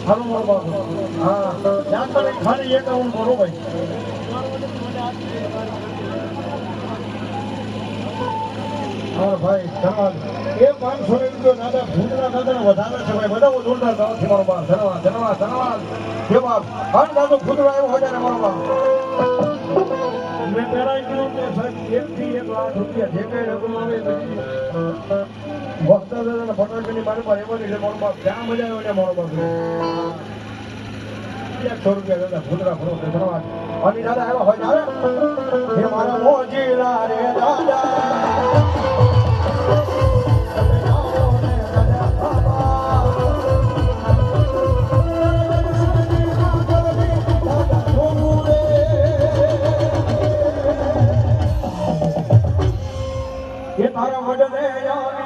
હાલો મારો બાપુ હા ત્યાં તો ખાલી 51 કરો ભાઈ હા ભાઈ ધન્યવાદ એ 500 રૂપિયો દાદા ભૂતના દાદાને વધારે છે ભાઈ બધા જોરદાર તાળથી મારો બાપ ધન્યવાદ ધન્યવાદ ધન્યવાદ જે બાપ હાલ દાદો ભૂતના આવ્યો હોય ને મારો બાપ મેં પહેલા કીધું કે સાહેબ 1 થી 1 લાખ રૂપિયા જે કઈ રકમ આવે પછી વખતા દાદાને ફટાકડીની મારી પાસે એવાની છે મારો બાપ જ્યાં મજા આવે ને મારો બાપ 100 રૂપિયા દાદા ભૂતરા ભરો ધન્યવાદ અને દાદા આવ્યા હોય ને મારા મોજીલા રે દાદા